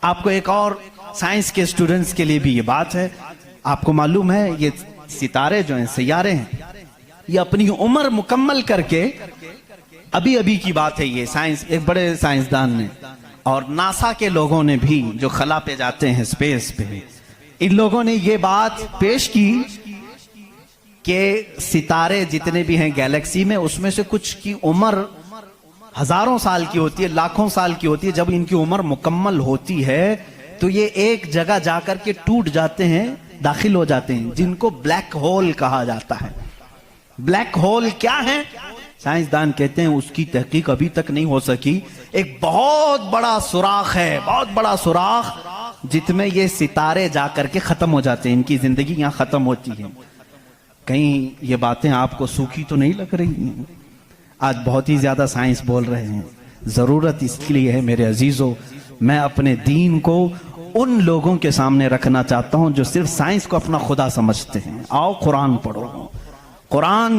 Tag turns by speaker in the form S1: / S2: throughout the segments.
S1: आपको एक और साइंस के स्टूडेंट्स के लिए भी ये बात है, आपको मालूम है ये सितारे जो हैं, सैयारे हैं, ये अपनी उम्र मुकम्मल करके, अभी अभी की बात है ये, साइंस एक बड़े साइंसदान ने और नासा के लोगों ने भी, जो खला पे जाते हैं स्पेस पे, इन लोगों ने ये बात पेश की कि सितारे जितने भी हैं गैलेक्सी में, उसमें से कुछ की उम्र हजारों साल की होती है, लाखों साल की होती है। जब इनकी उम्र मुकम्मल होती है तो ये एक जगह जाकर के टूट जाते हैं, दाखिल हो जाते हैं, जिनको ब्लैक होल कहा जाता है। ब्लैक होल क्या है? साइंसदान कहते हैं उसकी तहकीक अभी तक नहीं हो सकी। एक बहुत बड़ा सुराख है, बहुत बड़ा सुराख, जिसमें ये सितारे जाकर के खत्म हो जाते हैं, इनकी जिंदगी यहां खत्म होती है। कहीं ये बातें आपको सूखी तो नहीं लग रही हैं? आज बहुत ही ज्यादा साइंस बोल रहे हैं, जरूरत इसके लिए है मेरे अजीजों, मैं अपने दीन को उन लोगों के सामने रखना चाहता हूं जो सिर्फ साइंस को अपना खुदा समझते हैं। आओ कुरान पढ़ो, कुरान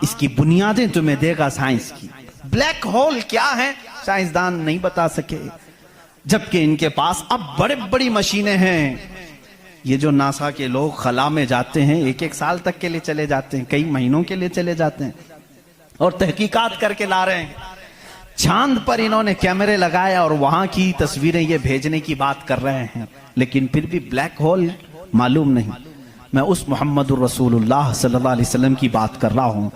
S1: इसकी बुनियादें तुम्हें देगा साइंस की। ब्लैक होल क्या है साइंसदान नहीं बता सके, जबकि इनके पास अब बड़े बड़ी मशीनें हैं। ये जो नासा के लोग खला में जाते हैं, एक एक साल तक के लिए चले जाते हैं, कई महीनों के लिए चले जाते हैं और तहकीकात करके ला रहे हैं। चांद पर इन्होंने कैमरे लगाए और वहां की तस्वीरें ये भेजने की बात कर रहे हैं, लेकिन फिर भी ब्लैक होल मालूम नहीं। मैं उस मुहम्मदुर रसूलुल्लाह सल्लल्लाहु अलैहि वसल्लम की बात कर रहा हूं,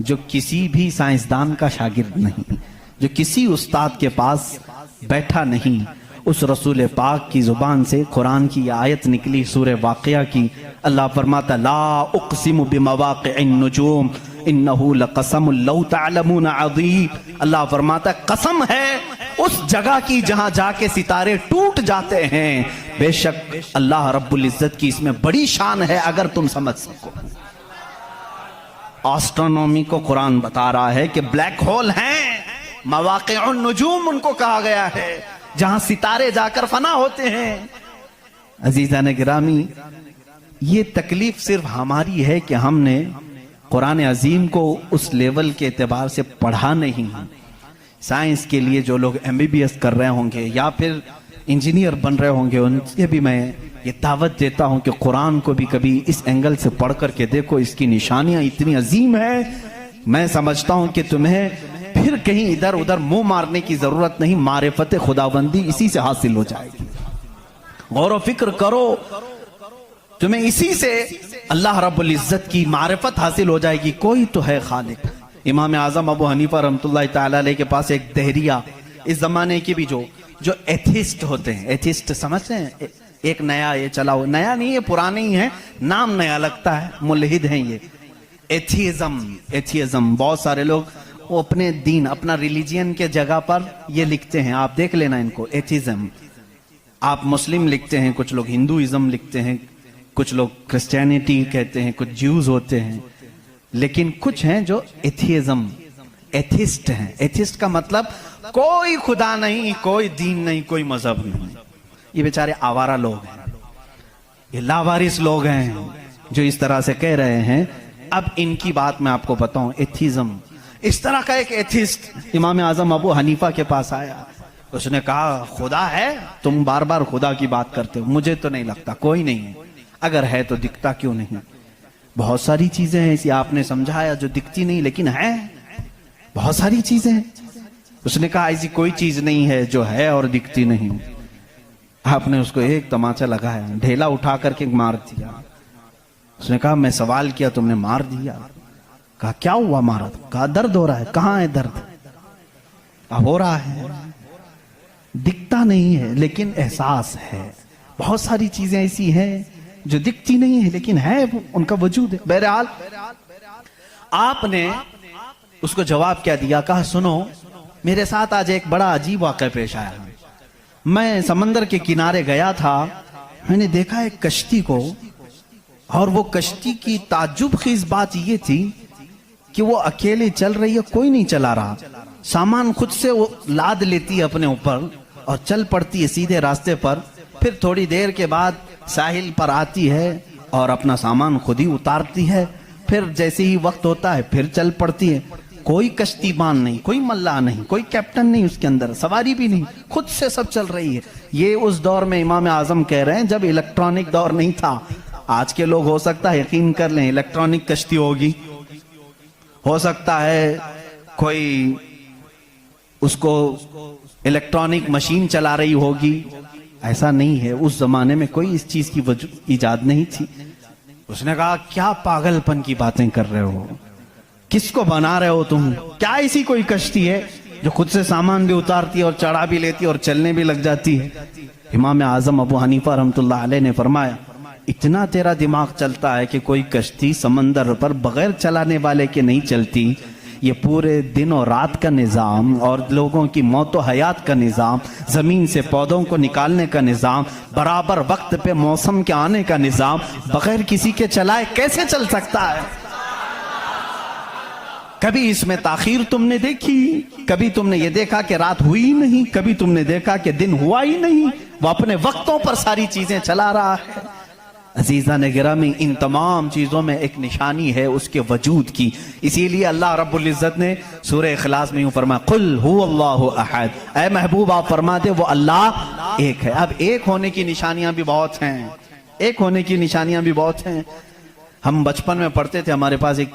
S1: जो किसी भी साइंसदान का शागिर्द नहीं, जो किसी उस्ताद के पास बैठा नहीं। उस रसूल पाक की जुबान से कुरान की आयत निकली सूरह वाक़िया की। अल्लाह फरमाता ला उक़सिमु बिमवाक़िअन नुजूम इन्नहु लक़समुन लौ तअलमून अज़ीम। अल्लाह फरमाता कसम है उस जगह की जहां जाके सितारे टूट जाते हैं, बेशक अल्लाह रब्बुल इज्जत की इसमें बड़ी शान है, अगर तुम समझ सको। एस्ट्रोनॉमी को कुरान बता रहा है कि ब्लैक होल हैं, मवाक़िउन नुजूम उनको कहा गया है, जहां सितारे जाकर फना होते हैं। अजीज़ान गिरामी, ये तकलीफ सिर्फ हमारी है कि हमने कुरान अजीम को उस लेवल के एतबार से पढ़ा नहीं। साइंस के लिए जो लोग MBBS कर रहे होंगे या फिर इंजीनियर बन रहे होंगे, उनसे भी मैं ये दावत देता हूं कि कुरान को भी कभी इस एंगल से पढ़ करके देखो, इसकी निशानियां इतनी अजीम है। मैं समझता हूं कि तुम्हें फिर कहीं इधर उधर मुंह मारने की जरूरत नहीं, मारिफत खुदाबंदी इसी से हासिल हो जाएगी। गौर व फिक्र करो, तुम्हें इसी से अल्लाह रब्बुल इज्जत की मारिफत हासिल हो जाएगी। कोई तो है खालिक। इमाम आजम अबू हनीफा रहमतुल्लाहि तआला अलैह के पास एक दहरिया, इस जमाने के भी जो एथिस्ट होते हैं, एथिस्ट समझते हैं, एक नया ये चलाओ, नया नहीं है पुराने ही है, नाम नया लगता है, मुल्हिद हैं ये। एथियज्म बहुत सारे लोग वो अपने दीन, अपना रिलीजियन के जगह पर ये लिखते हैं, आप देख लेना इनको, एथिज्म। आप मुस्लिम लिखते हैं, कुछ लोग हिंदुइज्म लिखते हैं, कुछ लोग क्रिश्चियनिटी कहते हैं, कुछ ज्यूज होते हैं, लेकिन कुछ हैं जो एथियज्म, एथिस्ट हैं। एथिस्ट का मतलब कोई खुदा नहीं, कोई दीन नहीं, कोई मजहब नहीं। ये बेचारे आवारा लोग हैं, ये लावारिस लोग हैं जो इस तरह से कह रहे हैं। अब इनकी बात मैं आपको बताऊं, एथिज्म, इस तरह का एक एथिस्ट इमाम आजम अबू हनीफा के पास आया, उसने कहा खुदा है, तुम बार बार खुदा की बात करते हो, मुझे तो नहीं लगता, कोई नहीं है, अगर है तो दिखता क्यों नहीं? बहुत सारी चीजें हैं ऐसी, आपने समझाया, जो दिखती नहीं लेकिन है, बहुत सारी चीजें हैं। उसने कहा ऐसी कोई चीज नहीं है जो है और दिखती नहीं। आपने उसको एक तमाचा लगाया, ढेला उठा करके मार दिया। उसने कहा मैं सवाल किया, तुमने मार दिया। कहा क्या हुआ मारा? कहा दर्द हो रहा है। कहाँ है दर्द? हो रहा है, दिखता नहीं है लेकिन एहसास है। बहुत सारी चीजें ऐसी हैं जो दिखती नहीं है लेकिन है, उनका वजूद है। बहरहाल आपने उसको जवाब क्या दिया? कहा सुनो, मेरे साथ आज एक बड़ा अजीब वाक़या पेश आया। मैं समंदर के किनारे गया था, मैंने देखा एक कश्ती को, और वो कश्ती की ताज्जुबखेज बात ये थी कि वो अकेले चल रही है, कोई नहीं चला रहा, सामान खुद से वो लाद लेती है अपने ऊपर और चल पड़ती है सीधे रास्ते पर। फिर थोड़ी देर के बाद साहिल पर आती है और अपना सामान खुद ही उतारती है, फिर जैसे ही वक्त होता है फिर चल पड़ती है। कोई कश्तीबान नहीं, कोई मल्लाह नहीं, कोई कैप्टन नहीं, उसके अंदर सवारी भी नहीं, खुद से सब चल रही है। ये उस दौर में इमाम आजम कह रहे हैं जब इलेक्ट्रॉनिक दौर नहीं था। आज के लोग हो सकता है यकीन कर लें इलेक्ट्रॉनिक कश्ती होगी, हो सकता है कोई उसको इलेक्ट्रॉनिक मशीन चला रही होगी। ऐसा नहीं है, उस जमाने में कोई इस चीज की इजाद नहीं थी। उसने कहा क्या पागलपन की बातें कर रहे हो, किसको बना रहे हो तुम, क्या ऐसी कोई कश्ती है जो खुद से सामान भी उतारती है और चढ़ा भी लेती है और चलने भी लग जाती है। इमाम आजम अबू हनीफा रहमतुल्लाह अलैह ने फरमाया इतना तेरा दिमाग चलता है कि कोई कश्ती समंदर पर बगैर चलाने वाले के नहीं चलती। ये पूरे दिन और रात का निज़ाम और लोगों की मौत व हयात का निज़ाम, ज़मीन से पौधों को निकालने का निज़ाम, बराबर वक्त पे मौसम के आने का निज़ाम बगैर किसी के चलाए कैसे चल सकता है। कभी इसमें ताखीर तुमने देखी, कभी तुमने ये देखा कि रात हुई ही नहीं, कभी तुमने देखा कि दिन हुआ ही नहीं। वो अपने वक्तों पर सारी चीजें चला रहा है। अजीज़ा ने गिरामी, इन तमाम चीज़ों में एक निशानी है उसके वजूद की। इसीलिए अल्लाह रब्बुल इज़्ज़त ने सूरह इखलास में यूं फरमाया कुल हुवल्लाहु अहद, ऐ महबूब आप फरमा दे वो अल्लाह एक है। अब एक होने की निशानियां भी बहुत हैं, एक होने की निशानियां भी बहुत हैं। हम बचपन में पढ़ते थे, हमारे पास एक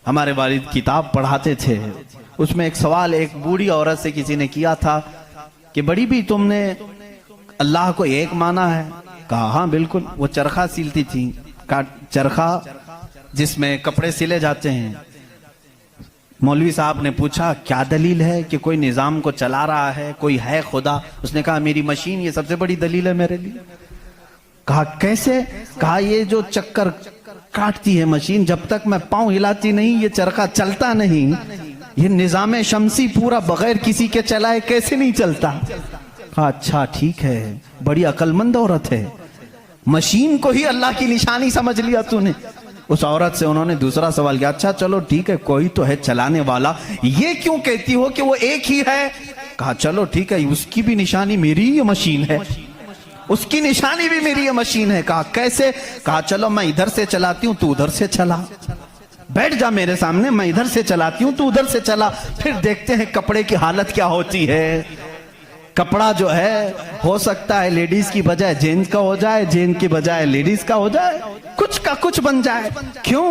S1: हमारे वालिद किताब पढ़ाते थे, उसमें एक सवाल एक बूढ़ी औरत से किसी ने किया था कि बड़ी भी तुमने अल्लाह को एक माना है? कहा हाँ बिल्कुल। वो चरखा सिलती थी, चरखा जिसमें कपड़े सिले जाते हैं। मौलवी साहब ने पूछा क्या दलील है कि कोई निजाम को चला रहा है, कोई है खुदा? उसने कहा मेरी मशीन ये सबसे बड़ी दलील है मेरे लिए। कहा कैसे? कहा ये जो चक्कर काटती है मशीन, जब तक मैं पांव हिलाती नहीं ये चरखा चलता नहीं। ये निजाम शमसी पूरा बगैर किसी के चलाए कैसे नहीं चलता? कहा अच्छा ठीक है, बड़ी अक्लमंद औरत है, मशीन को ही अल्लाह की निशानी समझ लिया तूने। उस औरत से उन्होंने दूसरा सवाल किया, अच्छा चलो ठीक है कोई तो है चलाने वाला, ये क्यों कहती हो कि वो एक ही है? कहा चलो ठीक है उसकी भी निशानी मेरी ये मशीन है, उसकी निशानी भी मेरी ये मशीन है। कहा कैसे? कहा चलो मैं इधर से चलाती हूँ तू उधर से चला, बैठ जा मेरे सामने, मैं इधर से चलाती हूँ तू उधर से चला, फिर देखते हैं कपड़े की हालत क्या होती है। कपड़ा जो है हो सकता है लेडीज की बजाय जेंट्स का हो जाए, जेंट्स की बजाय लेडीज का हो जाए, कुछ का कुछ बन जाए। क्यों?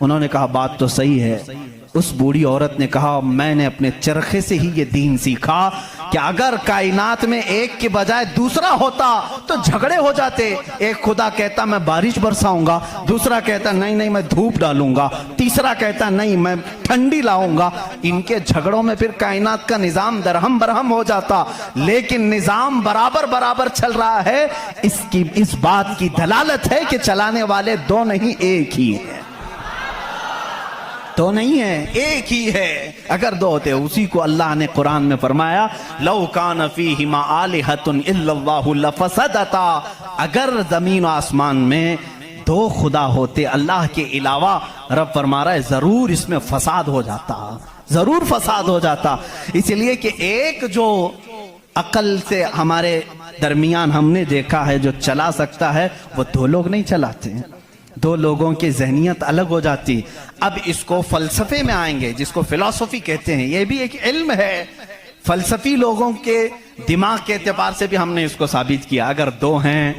S1: उन्होंने कहा बात तो सही है। उस बूढ़ी औरत ने कहा मैंने अपने चरखे से ही ये दीन सीखा कि अगर कायनात में एक के बजाय दूसरा होता तो झगड़े हो जाते। एक खुदा कहता मैं बारिश बरसाऊंगा, दूसरा कहता नहीं नहीं मैं धूप डालूंगा, तीसरा कहता नहीं मैं ठंडी लाऊंगा। इनके झगड़ों में फिर कायनात का निजाम दरहम बरहम हो जाता। लेकिन निजाम बराबर बराबर चल रहा है, इसकी इस बात की दलालत है कि चलाने वाले दो नहीं एक ही है, तो नहीं है एक ही है। अगर दो होते, उसी को अल्लाह ने कुरान में फरमाया लौ कान फीहिमा आलिहतुन इल्लल्लाहु लफसदता, अगर जमीन और आसमान में दो खुदा होते अल्लाह के अलावा, रब फरमा रहा है जरूर इसमें फसाद हो जाता, जरूर फसाद हो जाता। इसलिए कि एक जो अकल से हमारे दरमियान हमने देखा है जो चला सकता है वो दो लोग नहीं चलाते हैं, दो लोगों की जहनियत अलग हो जाती। अब इसको फलसफे में आएंगे जिसको फिलॉसफी कहते हैं, ये भी एक इल्म है। फलसफी लोगों के दिमाग के एतबार से भी हमने इसको साबित किया। अगर दो हैं,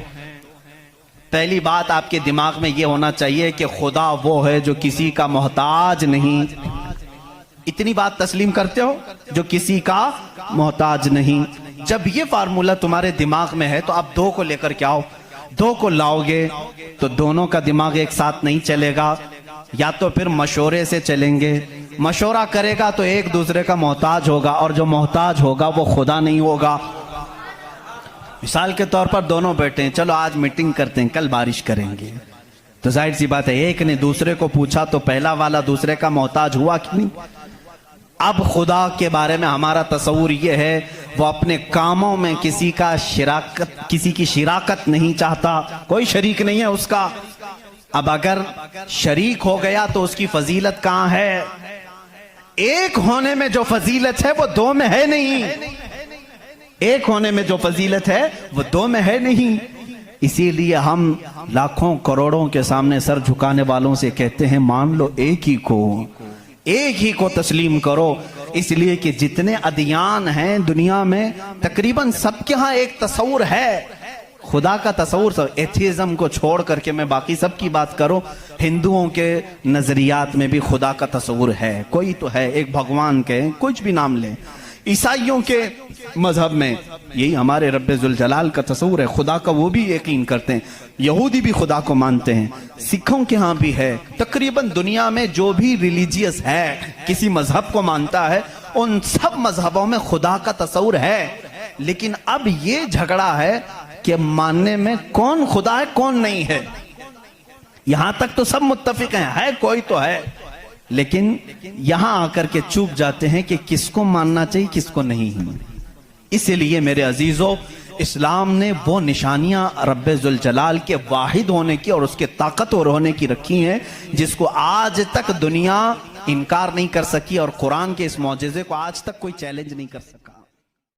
S1: पहली बात आपके दिमाग में ये होना चाहिए कि खुदा वो है जो किसी का मोहताज नहीं। इतनी बात तस्लीम करते हो? जो किसी का मोहताज नहीं। जब ये फार्मूला तुम्हारे दिमाग में है तो आप दो को लेकर के आओ। दो को लाओगे तो दोनों का दिमाग एक साथ नहीं चलेगा, या तो फिर मशोरे से चलेंगे। मशोरा करेगा तो एक दूसरे का मोहताज होगा, और जो मोहताज होगा वो खुदा नहीं होगा। मिसाल के तौर पर दोनों बैठे हैं, चलो आज मीटिंग करते हैं, कल बारिश करेंगे, तो जाहिर सी बात है एक ने दूसरे को पूछा तो पहला वाला दूसरे का मोहताज हुआ कि नहीं? अब खुदा के बारे में हमारा तस्वूर यह है वो अपने कामों में किसी की शिराकत नहीं चाहता, कोई शरीक नहीं है उसका। अब अगर शरीक हो गया तो उसकी फजीलत कहां है? एक होने में जो फजीलत है वो दो में है नहीं, एक होने में जो फजीलत है वो दो में है नहीं। इसीलिए हम लाखों करोड़ों के सामने सर झुकाने वालों से कहते हैं मान लो एक ही को तस्लीम करो। इसलिए कि जितने अदियान हैं दुनिया में तकरीबन सबके यहाँ एक तस्वुर है खुदा का तस्वुर। सब एथिज्म को छोड़ करके मैं बाकी सब की बात करूं, हिंदुओं के नजरियात में भी खुदा का तस्वुर है, कोई तो है, एक भगवान के कुछ भी नाम लें। ईसाइयों के मजहब में यही हमारे रब्बे जुल जलाल का तस्वुर है, खुदा का वो भी यकीन करते हैं। यहूदी भी खुदा को मानते हैं, सिखों के यहाँ भी है। तकरीबन दुनिया में जो भी रिलीजियस है, किसी मजहब को मानता है, उन सब मजहबों में खुदा का तस्वुर है। लेकिन अब ये झगड़ा है कि मानने में कौन खुदा है कौन नहीं है। यहां तक तो सब मुत्तफिक हैं, है कोई तो है, लेकिन यहां आकर के चूक जाते हैं कि किसको मानना चाहिए किसको नहीं। इसलिए मेरे अजीजों, इस्लाम ने वो निशानियां रब्बे जुल जलाल के वाहिद होने की और उसके ताकतवर होने की रखी हैं जिसको आज तक दुनिया इनकार नहीं कर सकी और कुरान के इस मौजज़े को आज तक कोई चैलेंज नहीं कर सका।